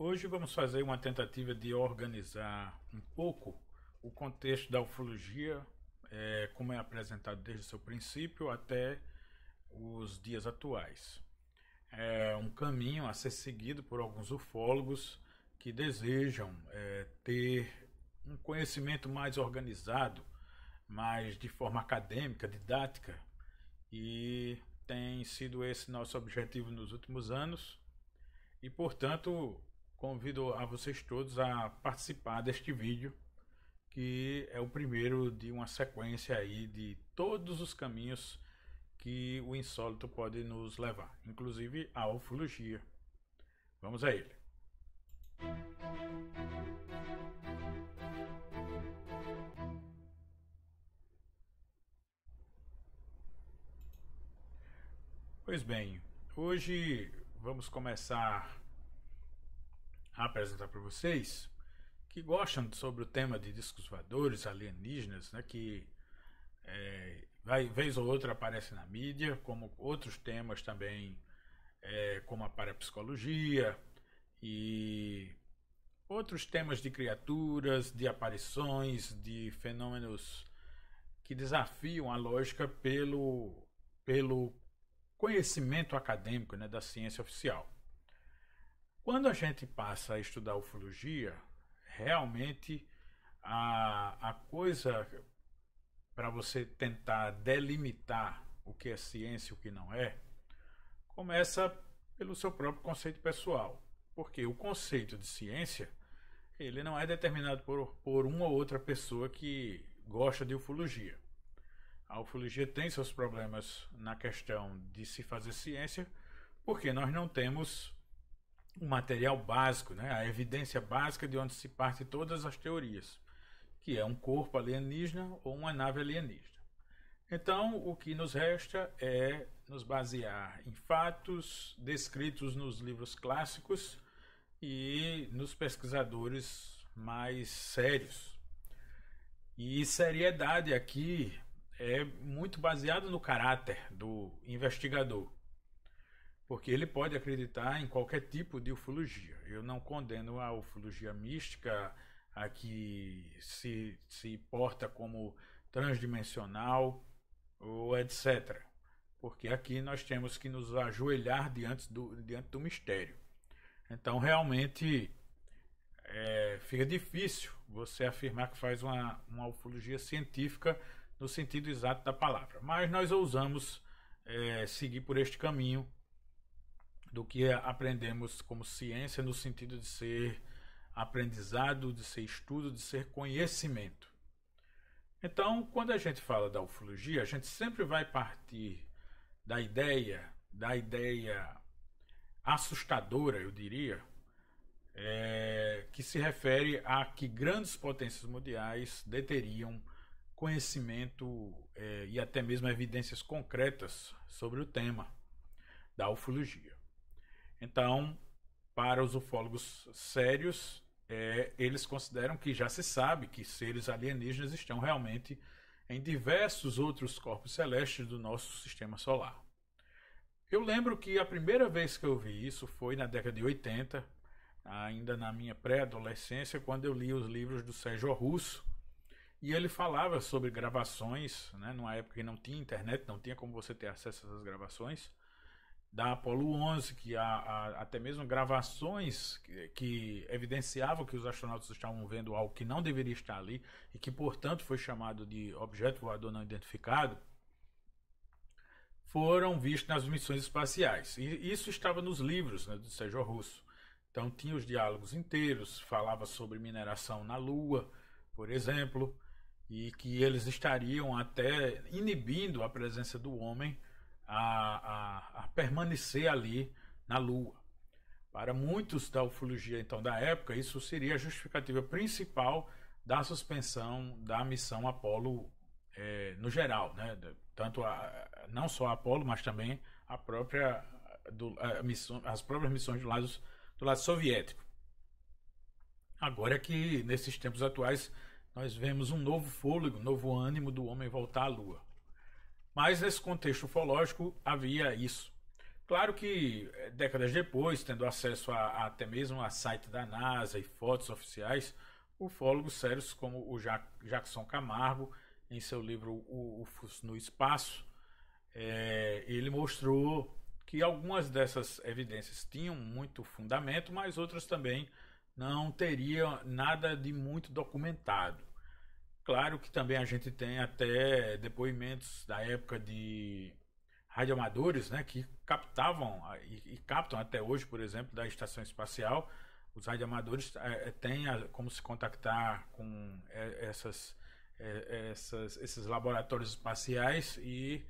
Hoje vamos fazer uma tentativa de organizar um pouco o contexto da ufologia, como é apresentado desde o seu princípio até os dias atuais. É um caminho a ser seguido por alguns ufólogos que desejam ter um conhecimento mais organizado, mais de forma acadêmica, didática, e tem sido esse nosso objetivo nos últimos anos. E, portanto, convido a vocês todos a participar deste vídeo, que é o primeiro de uma sequência aí de todos os caminhos que o insólito pode nos levar, inclusive a ufologia. Vamos a ele. Pois bem, hoje vamos começar a apresentar para vocês que gostam sobre o tema de discos voadores, alienígenas, né, que vez ou outra aparece na mídia, como outros temas também, como a parapsicologia e outros temas de criaturas, de aparições, de fenômenos que desafiam a lógica pelo conhecimento acadêmico, né, da ciência oficial. Quando a gente passa a estudar ufologia, realmente a coisa para você tentar delimitar o que é ciência e o que não é, começa pelo seu próprio conceito pessoal. Porque o conceito de ciência, ele não é determinado por uma ou outra pessoa que gosta de ufologia. A ufologia tem seus problemas na questão de se fazer ciência, porque nós não temos o material básico, né? A evidência básica de onde se parte todas as teorias, que é um corpo alienígena ou uma nave alienígena. Então, o que nos resta é nos basear em fatos descritos nos livros clássicos e nos pesquisadores mais sérios. E seriedade aqui é muito baseado no caráter do investigador, porque ele pode acreditar em qualquer tipo de ufologia. Eu não condeno a ufologia mística, a que se porta como transdimensional ou etc. Porque aqui nós temos que nos ajoelhar diante do mistério. Então, realmente, fica difícil você afirmar que faz uma ufologia científica no sentido exato da palavra. Mas nós ousamos seguir por este caminho do que aprendemos como ciência, no sentido de ser aprendizado, de ser estudo, de ser conhecimento. Então, quando a gente fala da ufologia, a gente sempre vai partir da ideia assustadora, eu diria, que se refere a que grandes potências mundiais deteriam conhecimento e até mesmo evidências concretas sobre o tema da ufologia. Então, para os ufólogos sérios, eles consideram que já se sabe que seres alienígenas estão realmente em diversos outros corpos celestes do nosso sistema solar. Eu lembro que a primeira vez que eu vi isso foi na década de 80, ainda na minha pré-adolescência, quando eu li os livros do Sérgio Russo, e ele falava sobre gravações, né, numa época que não tinha internet, não tinha como você ter acesso a essas gravações, da Apollo 11, que há até mesmo gravações que evidenciavam que os astronautas estavam vendo algo que não deveria estar ali e que, portanto, foi chamado de objeto voador não identificado, foram vistos nas missões espaciais. E isso estava nos livros, né, do Sérgio Russo. Então tinha os diálogos inteiros, falava sobre mineração na Lua, por exemplo, e que eles estariam até inibindo a presença do homem a permanecer ali na Lua. Para muitos da ufologia então da época, isso seria a justificativa principal da suspensão da missão Apollo no geral, né? Tanto não só a Apollo, mas também as próprias missões do lado soviético. Agora é que nesses tempos atuais nós vemos um novo fôlego, um novo ânimo do homem voltar à Lua. Mas nesse contexto ufológico havia isso. Claro que décadas depois, tendo acesso até mesmo a site da NASA e fotos oficiais, ufólogos sérios como o Jackson Camargo, em seu livro UFOs no Espaço, ele mostrou que algumas dessas evidências tinham muito fundamento, mas outras também não teriam nada de muito documentado. Claro que também a gente tem até depoimentos da época de radioamadores, né, que captavam e captam até hoje, por exemplo, da estação espacial. Os radioamadores têm como se contactar com esses laboratórios espaciais e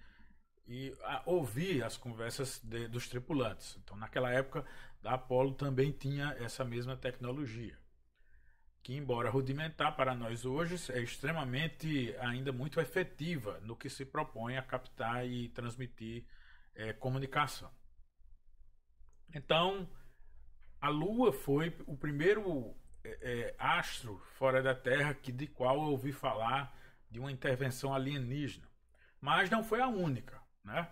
ouvir as conversas dos tripulantes. Então, naquela época, da Apollo também tinha essa mesma tecnologia, que, embora rudimentar para nós hoje, é extremamente ainda muito efetiva no que se propõe a captar e transmitir comunicação. Então, a Lua foi o primeiro astro fora da Terra de qual eu ouvi falar de uma intervenção alienígena, mas não foi a única, né?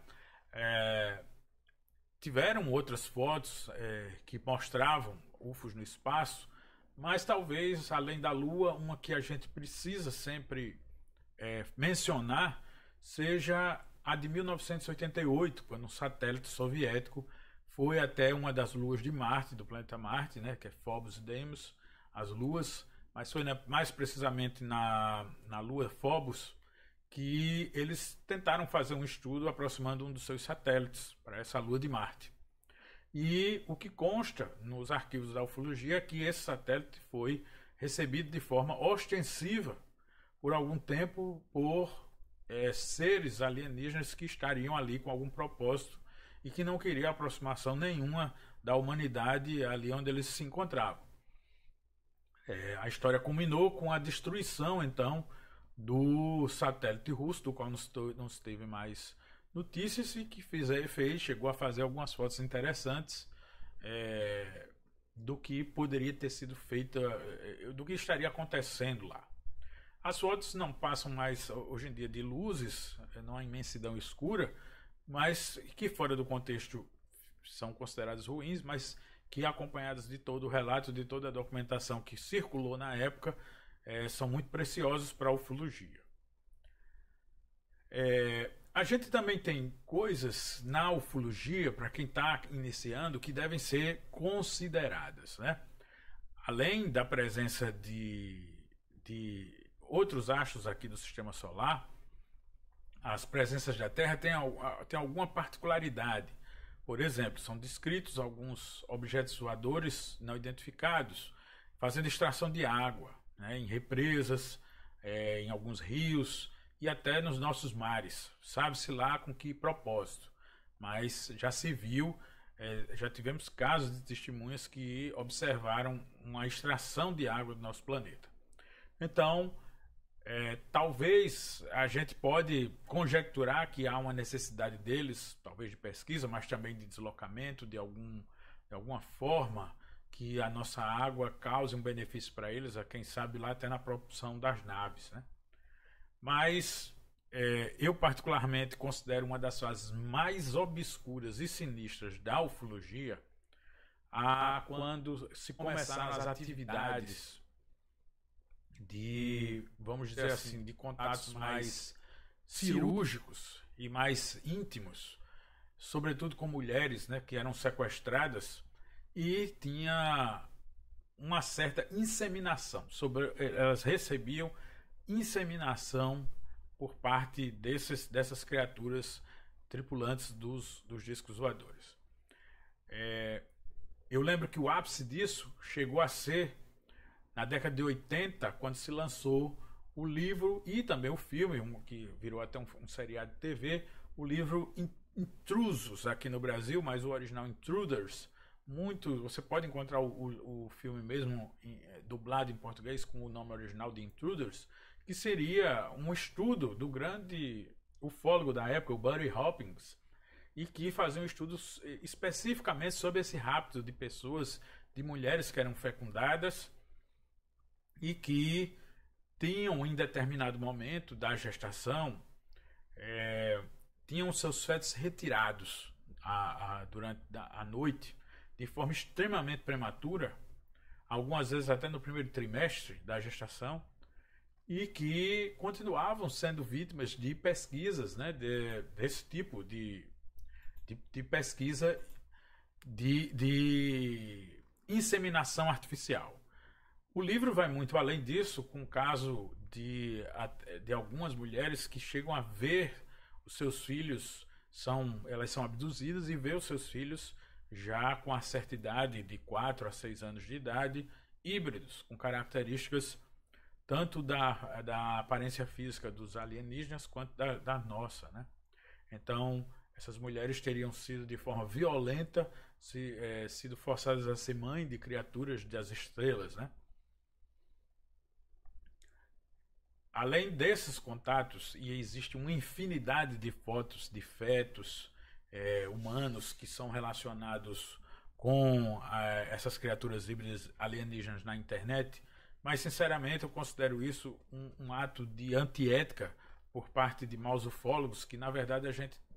Tiveram outras fotos que mostravam UFOs no espaço, mas talvez, além da Lua, uma que a gente precisa sempre mencionar seja a de 1988, quando um satélite soviético foi até uma das luas de Marte, do planeta Marte, né, que é Phobos e Deimos, as luas, mas foi mais precisamente na lua Phobos que eles tentaram fazer um estudo aproximando um dos seus satélites para essa lua de Marte. E o que consta nos arquivos da ufologia é que esse satélite foi recebido de forma ostensiva por algum tempo por seres alienígenas que estariam ali com algum propósito e que não queriam aproximação nenhuma da humanidade ali onde eles se encontravam. A história culminou com a destruição, então, do satélite russo, do qual não se teve mais notícias, e que chegou a fazer algumas fotos interessantes do que poderia ter sido feito, do que estaria acontecendo lá. As fotos não passam mais hoje em dia de luzes, numa imensidão escura, mas que fora do contexto são consideradas ruins, mas que acompanhadas de todo o relato, de toda a documentação que circulou na época, são muito preciosos para a ufologia. A gente também tem coisas na ufologia, para quem está iniciando, que devem ser consideradas, né? Além da presença de outros astros aqui do Sistema Solar, as presenças da Terra têm alguma particularidade. Por exemplo, são descritos alguns objetos voadores não identificados, fazendo extração de água, né, em represas, em alguns rios e até nos nossos mares. Sabe-se lá com que propósito, mas já se viu, já tivemos casos de testemunhas que observaram uma extração de água do nosso planeta. Então, talvez a gente pode conjecturar que há uma necessidade deles, talvez de pesquisa, mas também de deslocamento de alguma forma, que a nossa água cause um benefício para eles, quem sabe lá até na propulsão das naves, né? Mas eu particularmente considero uma das fases mais obscuras e sinistras da ufologia quando se começaram as atividades de, vamos dizer assim, de contatos mais cirúrgicos e mais íntimos, sobretudo com mulheres, né, que eram sequestradas e tinha uma certa inseminação, elas recebiam inseminação por parte dessas criaturas tripulantes dos discos voadores. Eu lembro que o ápice disso chegou a ser na década de 80, quando se lançou o livro e também o filme, que virou até um seriado de TV, o livro Intrusos aqui no Brasil, mas o original Intruders. Você pode encontrar o filme mesmo dublado em português com o nome original de Intruders, que seria um estudo do grande ufólogo da época, o Buddy Hopkins, e que fazia um estudo especificamente sobre esse rapto de pessoas, de mulheres que eram fecundadas e que tinham, em determinado momento da gestação, tinham seus fetos retirados. durante a noite de forma extremamente prematura, algumas vezes até no primeiro trimestre da gestação, e que continuavam sendo vítimas de pesquisas, né, desse tipo de pesquisa de inseminação artificial. O livro vai muito além disso, com o caso de algumas mulheres que chegam a ver os seus filhos, elas são abduzidas e vê os seus filhos já com a certa idade de 4 a 6 anos de idade, híbridos, com características tanto da aparência física dos alienígenas quanto da nossa, né? Então, essas mulheres teriam sido de forma violenta sido forçadas a ser mãe de criaturas das estrelas, né? Além desses contatos, e existe uma infinidade de fotos de fetos humanos que são relacionados com essas criaturas híbridas alienígenas na internet, mas sinceramente eu considero isso um ato de antiética por parte de maus ufólogos, que na verdade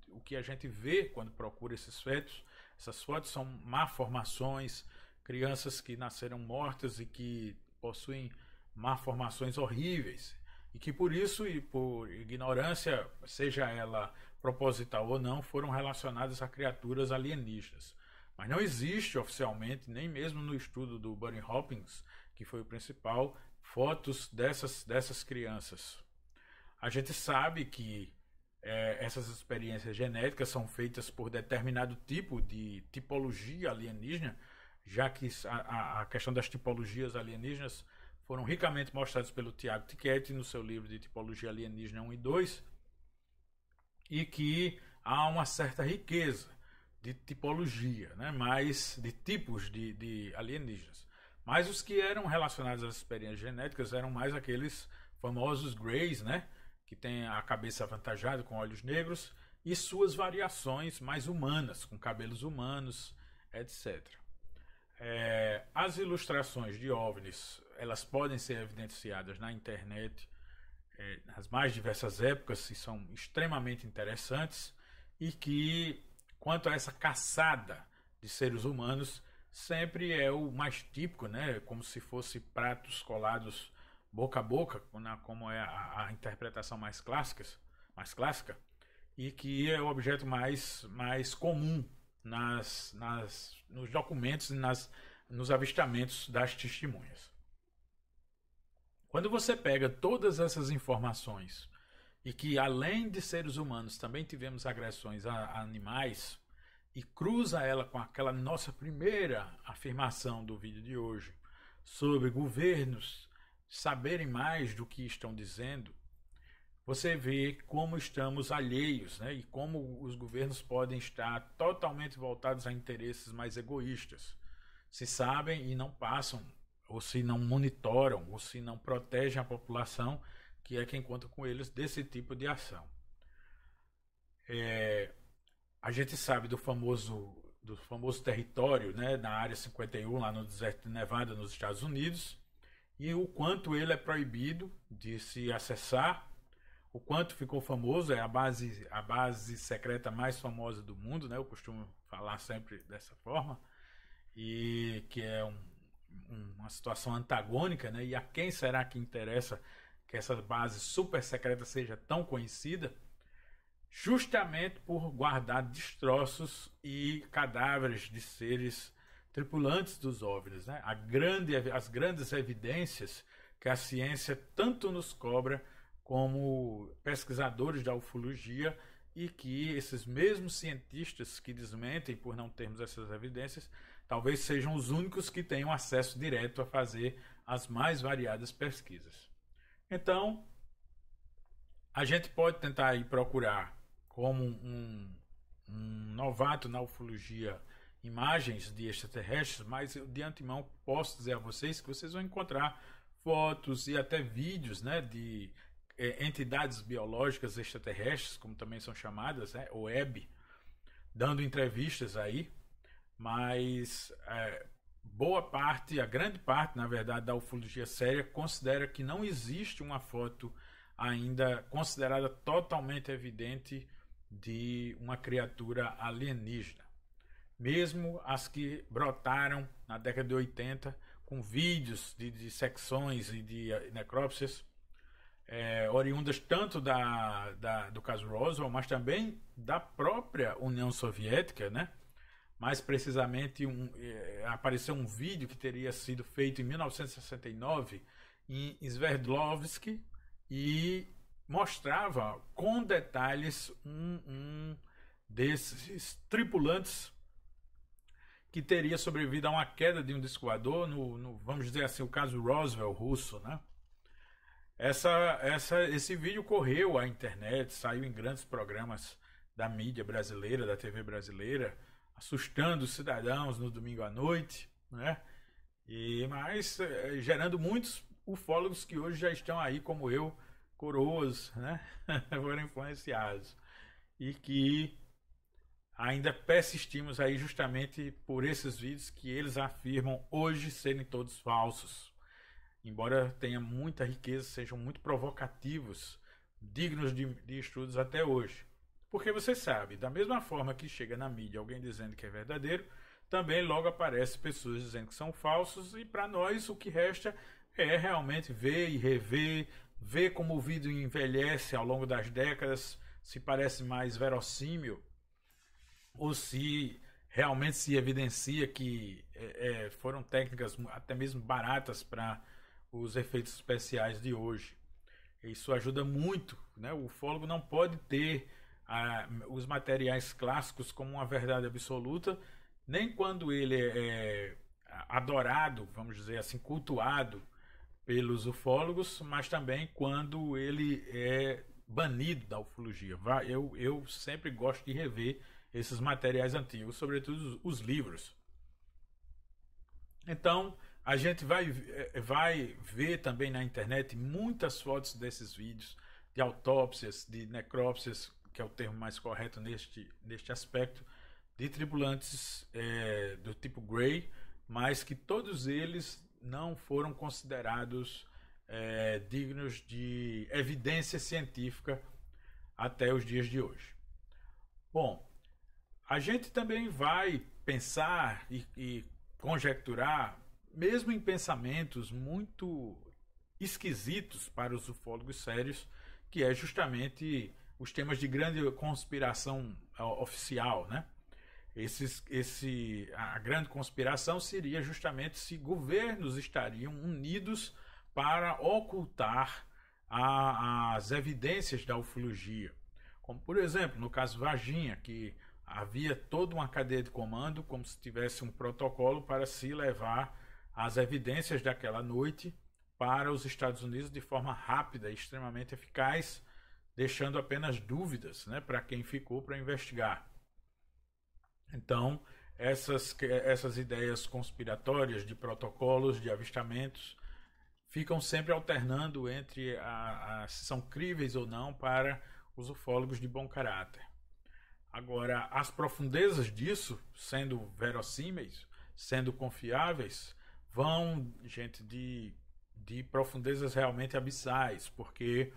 o que a gente vê quando procura esses fetos, essas fotos são malformações, crianças que nasceram mortas e que possuem malformações horríveis, e que por isso e por ignorância, seja ela proposital ou não, foram relacionadas a criaturas alienígenas. Mas não existe oficialmente, nem mesmo no estudo do Bunny Hopkins, que foi o principal, fotos dessas crianças. A gente sabe que essas experiências genéticas são feitas por determinado tipo de tipologia alienígena, já que a questão das tipologias alienígenas foram ricamente mostradas pelo Tiago Tichetti no seu livro de Tipologia Alienígena 1 e 2, e que há uma certa riqueza de tipologia, né? Mais de tipos de alienígenas. Mas os que eram relacionados às experiências genéticas eram mais aqueles famosos Greys, né? Que tem a cabeça avantajada com olhos negros e suas variações mais humanas, com cabelos humanos, etc. As ilustrações de OVNIs, elas podem ser evidenciadas na internet nas mais diversas épocas e são extremamente interessantes, e que, quanto a essa caçada de seres humanos, sempre é o mais típico, né? Como se fosse pratos colados boca a boca, como é a interpretação mais clássica, e que é o objeto mais comum nos documentos e nos avistamentos das testemunhas. Quando você pega todas essas informações e que, além de seres humanos, também tivemos agressões a animais, e cruza ela com aquela nossa primeira afirmação do vídeo de hoje sobre governos saberem mais do que estão dizendo, você vê como estamos alheios, né? E como os governos podem estar totalmente voltados a interesses mais egoístas. Se sabem e não passam, ou se não monitoram, ou se não protegem a população, que é quem conta com eles, desse tipo de ação. A gente sabe do famoso território, né, na Área 51, lá no deserto de Nevada, nos Estados Unidos, e o quanto ele é proibido de se acessar, o quanto ficou famoso, é a base secreta mais famosa do mundo, né, eu costumo falar sempre dessa forma, e que é uma situação antagônica, né, e a quem será que interessa que essa base super secreta seja tão conhecida? Justamente por guardar destroços e cadáveres de seres tripulantes dos OVNIs, né? As grandes evidências que a ciência tanto nos cobra como pesquisadores da ufologia, e que esses mesmos cientistas que desmentem por não termos essas evidências, talvez sejam os únicos que tenham acesso direto a fazer as mais variadas pesquisas. Então, a gente pode tentar ir procurar, como um novato na ufologia, imagens de extraterrestres, mas eu de antemão posso dizer a vocês que vocês vão encontrar fotos e até vídeos, né, de entidades biológicas extraterrestres, como também são chamadas, né, o EB, dando entrevistas aí, mas a grande parte, na verdade, da ufologia séria considera que não existe uma foto ainda considerada totalmente evidente de uma criatura alienígena. Mesmo as que brotaram na década de 80 com vídeos de secções e de necrópsias, oriundas tanto do caso Roswell, mas também da própria União Soviética, né? Mais precisamente, apareceu um vídeo que teria sido feito em 1969 em Sverdlovsk e mostrava com detalhes um desses tripulantes que teria sobrevivido a uma queda de um disco voador vamos dizer assim, o caso Roswell russo, né? Esse vídeo correu à internet, saiu em grandes programas da mídia brasileira, da TV brasileira, assustando os cidadãos no domingo à noite, né? Mas gerando muitos ufólogos que hoje já estão aí, como eu, coroas, né? Foram influenciados. E que ainda persistimos aí justamente por esses vídeos que eles afirmam hoje serem todos falsos. Embora tenha muita riqueza, sejam muito provocativos, dignos de estudos até hoje. Porque você sabe, da mesma forma que chega na mídia alguém dizendo que é verdadeiro, também logo aparece pessoas dizendo que são falsos, e para nós o que resta é realmente ver e rever, ver como o vídeo envelhece ao longo das décadas, se parece mais verossímil, ou se realmente se evidencia que foram técnicas até mesmo baratas para os efeitos especiais de hoje. Isso ajuda muito, né? O ufólogo não pode ter os materiais clássicos como uma verdade absoluta, nem quando ele é adorado, vamos dizer assim, cultuado pelos ufólogos, mas também quando ele é banido da ufologia. Eu sempre gosto de rever esses materiais antigos, sobretudo os livros. Então, a gente vai ver também na internet muitas fotos desses vídeos de autópsias, de necrópsias, que é o termo mais correto neste aspecto, de tripulantes do tipo Gray, mas que todos eles não foram considerados dignos de evidência científica até os dias de hoje. Bom, a gente também vai pensar e conjecturar, mesmo em pensamentos muito esquisitos para os ufólogos sérios, que é justamente os temas de grande conspiração oficial, né? A grande conspiração seria justamente se governos estariam unidos para ocultar as evidências da ufologia. Como, por exemplo, no caso Varginha, que havia toda uma cadeia de comando, como se tivesse um protocolo para se levar as evidências daquela noite para os Estados Unidos de forma rápida e extremamente eficaz, deixando apenas dúvidas, né, para quem ficou para investigar. Então, essas ideias conspiratórias de protocolos, de avistamentos, ficam sempre alternando entre se são críveis ou não para os ufólogos de bom caráter. Agora, as profundezas disso, sendo verossímeis, sendo confiáveis, vão, gente, de profundezas realmente abissais, porque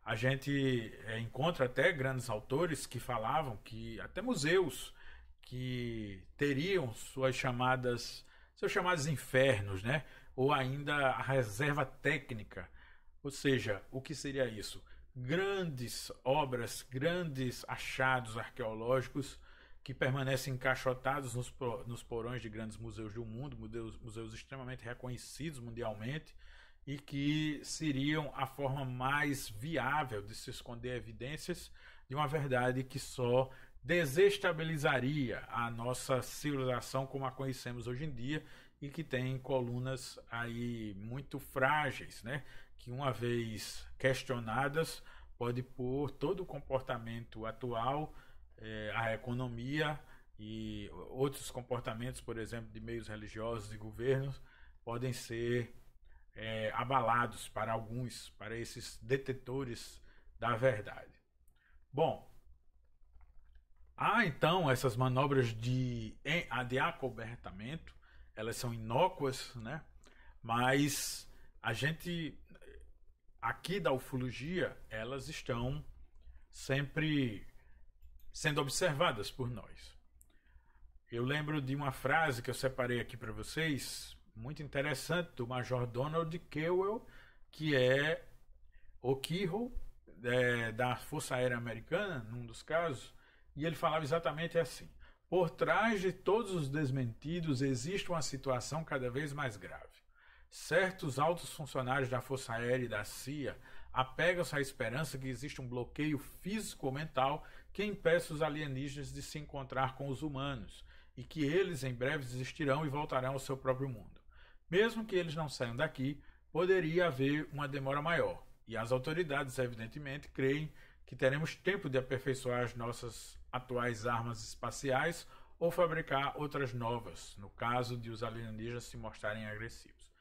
a gente encontra até grandes autores que falavam que até museus que teriam seus chamados infernos, né? Ou ainda a reserva técnica. Ou seja, o que seria isso? Grandes obras, grandes achados arqueológicos que permanecem encaixotados nos porões de grandes museus do mundo, museus extremamente reconhecidos mundialmente, e que seriam a forma mais viável de se esconder evidências de uma verdade que só desestabilizaria a nossa civilização como a conhecemos hoje em dia, e que tem colunas aí muito frágeis, né? Que uma vez questionadas pode pôr todo o comportamento atual, a economia e outros comportamentos, por exemplo, de meios religiosos e governos, podem ser abalados para esses detetores da verdade. Bom, há então essas manobras de acobertamento, elas são inócuas, né? Mas a gente aqui da ufologia, elas estão sempre sendo observadas por nós. Eu lembro de uma frase que eu separei aqui para vocês, muito interessante, do Major Donald Caldwell, que é o Keyhole, da Força Aérea Americana, num dos casos, e ele falava exatamente assim: por trás de todos os desmentidos existe uma situação cada vez mais grave. Certos altos funcionários da Força Aérea e da CIA apegam-se à esperança que existe um bloqueio físico ou mental que impeça os alienígenas de se encontrar com os humanos, e que eles em breve desistirão e voltarão ao seu próprio mundo. Mesmo que eles não saiam daqui, poderia haver uma demora maior, e as autoridades, evidentemente, creem que teremos tempo de aperfeiçoar as nossas atuais armas espaciais ou fabricar outras novas, no caso de os alienígenas se mostrarem agressivos.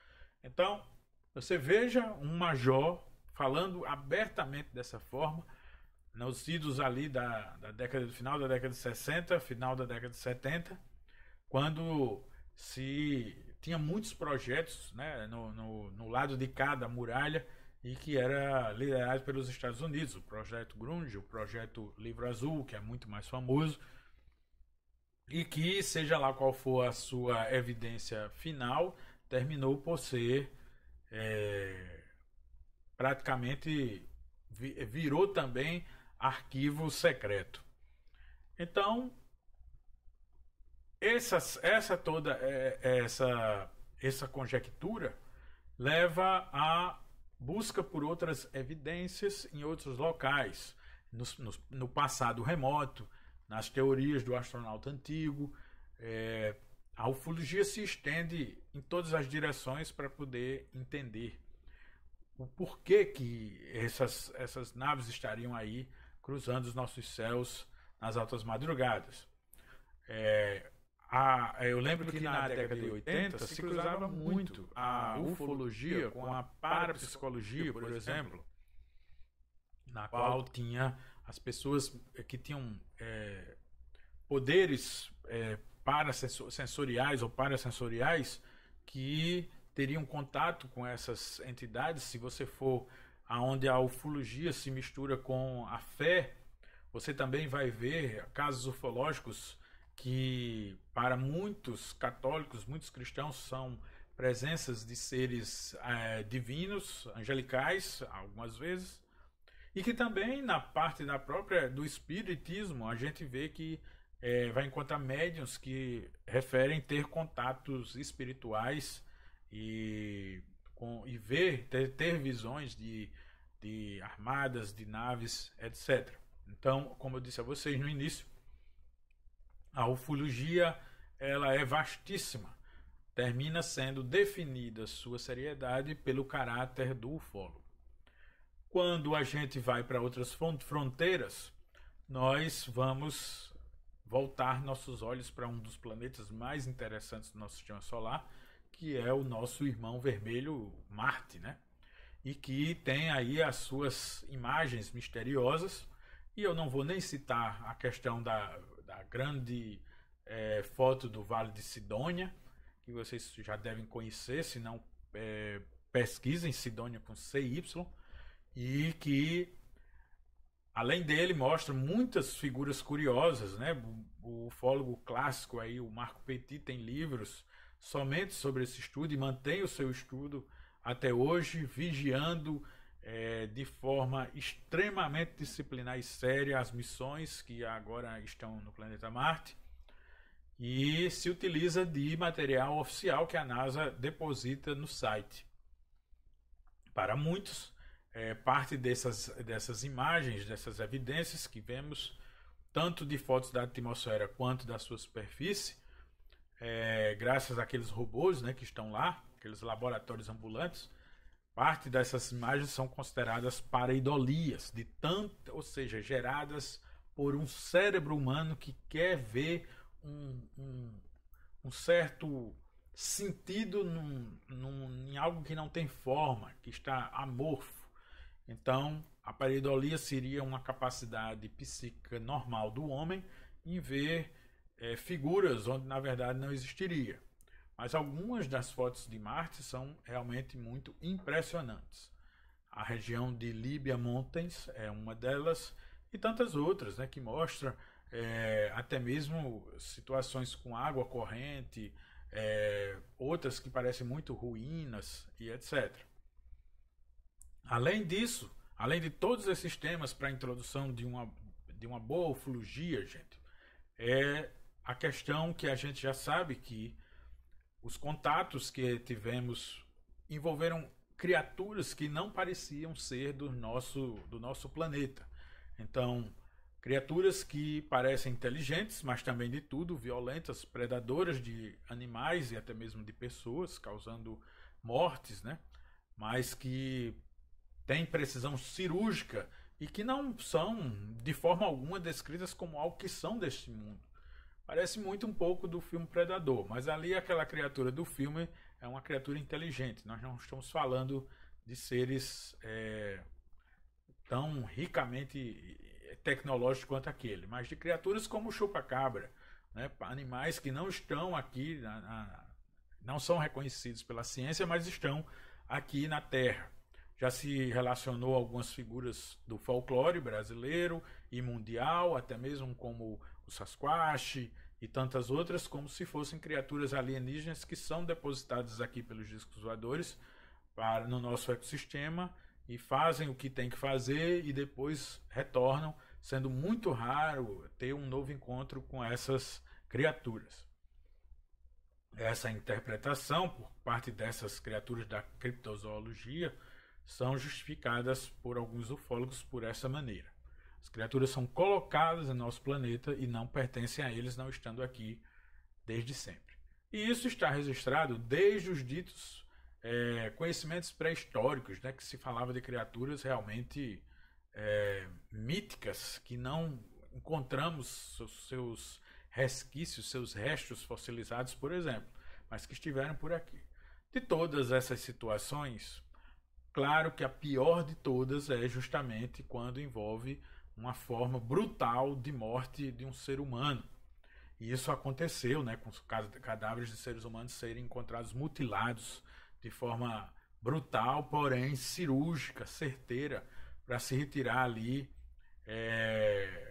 Então, você veja um major falando abertamente dessa forma, nos idos ali do final da década de 60, final da década de 70, quando se tinha muitos projetos, né, no lado de cá da muralha, e que era liderado pelos Estados Unidos, o projeto Grunge, o projeto Livro Azul, que é muito mais famoso, e que, seja lá qual for a sua evidência final, terminou por ser praticamente virou também arquivo secreto. Então, essa conjectura leva à busca por outras evidências em outros locais, no passado remoto, nas teorias do astronauta antigo. A ufologia se estende em todas as direções para poder entender o porquê que essas naves estariam aí cruzando os nossos céus nas altas madrugadas. Eu lembro que na década de 80 se cruzava muito a ufologia com a parapsicologia, por exemplo, na qual tinha as pessoas que tinham poderes parasensoriais ou parasensoriais que teriam contato com essas entidades. Se você for aonde a ufologia se mistura com a fé, você também vai ver casos ufológicos que para muitos católicos, muitos cristãos, são presenças de seres divinos, angelicais, algumas vezes, e que também na parte do espiritismo a gente vê que vai encontrar médiuns que referem ter contatos espirituais e ter visões de armadas, de naves, etc. Então, como eu disse a vocês no início, a ufologia ela é vastíssima. Termina sendo definida sua seriedade pelo caráter do ufólogo. Quando a gente vai para outras fronteiras, nós vamos voltar nossos olhos para um dos planetas mais interessantes do nosso sistema solar, que é o nosso irmão vermelho, Marte, né? E que tem aí as suas imagens misteriosas. E eu não vou nem citar a questão da grande foto do Vale de Sidônia, que vocês já devem conhecer, se não pesquisem Sidônia com CY, e que além dele mostra muitas figuras curiosas, né? O ufólogo clássico aí, o Marco Petit, tem livros somente sobre esse estudo e mantém o seu estudo até hoje, vigiando de forma extremamente disciplinar e séria as missões que agora estão no planeta Marte, e se utiliza de material oficial que a NASA deposita no site. Para muitos, parte dessas imagens, dessas evidências que vemos, tanto de fotos da atmosfera quanto da sua superfície, graças àqueles robôs, né, que estão lá, aqueles laboratórios ambulantes, parte dessas imagens são consideradas pareidolias, ou seja, geradas por um cérebro humano que quer ver um certo sentido em algo que não tem forma, que está amorfo. Então, a pareidolia seria uma capacidade psíquica normal do homem em ver figuras onde na verdade não existiria. Mas algumas das fotos de Marte são realmente muito impressionantes. A região de Libya Mountains é uma delas, e tantas outras, né, que mostram até mesmo situações com água corrente, outras que parecem muito ruínas e etc. Além disso, além de todos esses temas para a introdução de uma boa ufologia, gente, é a questão que a gente já sabe que os contatos que tivemos envolveram criaturas que não pareciam ser do nosso planeta. Então, criaturas que parecem inteligentes, mas também de tudo, violentas, predadoras de animais e até mesmo de pessoas, causando mortes, né? Mas que têm precisão cirúrgica e que não são de forma alguma descritas como algo que são deste mundo. Parece muito um pouco do filme Predador, mas ali aquela criatura do filme é uma criatura inteligente. Nós não estamos falando de seres tão ricamente tecnológicos quanto aquele, mas de criaturas como o chupa-cabra, né? Animais que não estão aqui, não são reconhecidos pela ciência, mas estão aqui na Terra. Já se relacionou algumas figuras do folclore brasileiro e mundial, até mesmo como o Sasquatch e tantas outras, como se fossem criaturas alienígenas que são depositadas aqui pelos discos voadores no nosso ecossistema e fazem o que tem que fazer e depois retornam, sendo muito raro ter um novo encontro com essas criaturas. Essa interpretação por parte dessas criaturas da criptozoologia são justificadas por alguns ufólogos por essa maneira. As criaturas são colocadas em nosso planeta e não pertencem a eles, não estando aqui desde sempre. E isso está registrado desde os ditos conhecimentos pré-históricos, né, que se falava de criaturas realmente míticas, que não encontramos seus resquícios, seus restos fossilizados, por exemplo, mas que estiveram por aqui. De todas essas situações, claro que a pior de todas é justamente quando envolve uma forma brutal de morte de um ser humano. E isso aconteceu, né, com os cadáveres de seres humanos serem encontrados mutilados de forma brutal, porém cirúrgica, certeira, para se retirar ali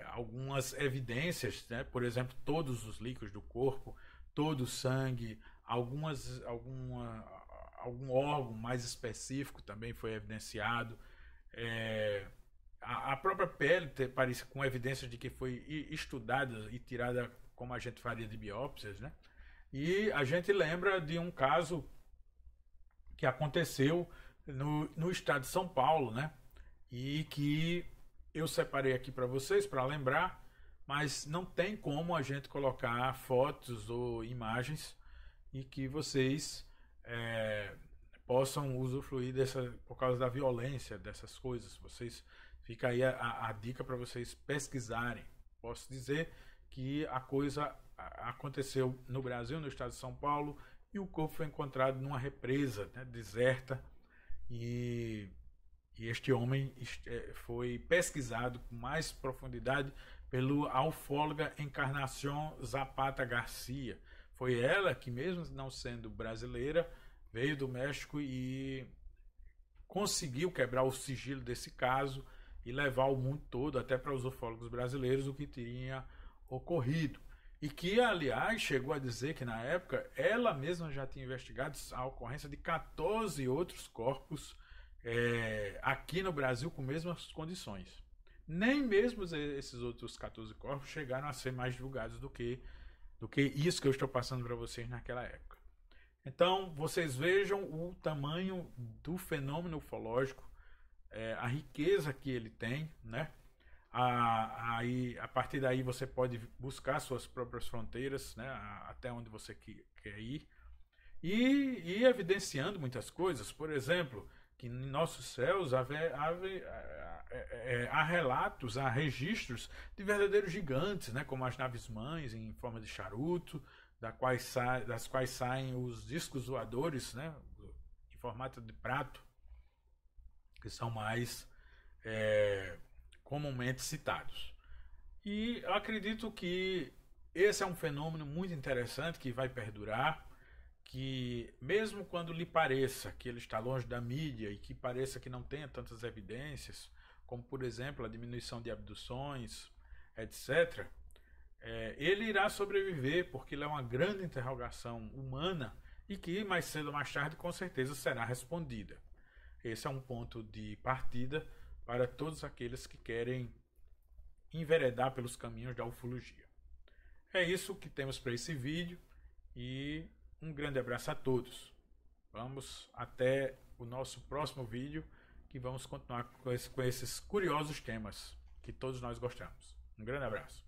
algumas evidências, né? Por exemplo, todos os líquidos do corpo, todo o sangue, algum órgão mais específico também foi evidenciado. A própria pele parece com evidências de que foi estudada e tirada como a gente faria de biópsias, né? E a gente lembra de um caso que aconteceu no estado de São Paulo, né? E que eu separei aqui para vocês, para lembrar, mas não tem como a gente colocar fotos ou imagens e que vocês possam usufruir por causa da violência dessas coisas. Fica aí a dica para vocês pesquisarem. Posso dizer que a coisa aconteceu no Brasil, no estado de São Paulo, e o corpo foi encontrado numa represa, né, deserta, e este homem foi pesquisado com mais profundidade pela ufóloga Encarnação Zapata Garcia. Foi ela que, mesmo não sendo brasileira, veio do México e conseguiu quebrar o sigilo desse caso e levar ao mundo todo, até para os ufólogos brasileiros, o que tinha ocorrido. E que, aliás, chegou a dizer que, na época, ela mesma já tinha investigado a ocorrência de 14 outros corpos aqui no Brasil com mesmas condições. Nem mesmo esses outros 14 corpos chegaram a ser mais divulgados do que isso que eu estou passando para vocês naquela época. Então, vocês vejam o tamanho do fenômeno ufológico, a riqueza que ele tem, né? A partir daí você pode buscar suas próprias fronteiras, né, até onde você quer ir, e evidenciando muitas coisas. Por exemplo, que em nossos céus há relatos, há registros de verdadeiros gigantes, né, como as naves-mães em forma de charuto, das quais saem os discos voadores, né, em formato de prato, que são mais comumente citados. E eu acredito que esse é um fenômeno muito interessante que vai perdurar, que mesmo quando lhe pareça que ele está longe da mídia e que pareça que não tenha tantas evidências, como por exemplo a diminuição de abduções, etc., ele irá sobreviver porque ele é uma grande interrogação humana e que mais cedo ou mais tarde com certeza será respondida. Esse é um ponto de partida para todos aqueles que querem enveredar pelos caminhos da ufologia. É isso que temos para esse vídeo e um grande abraço a todos. Vamos até o nosso próximo vídeo, que vamos continuar com esses curiosos temas que todos nós gostamos. Um grande abraço.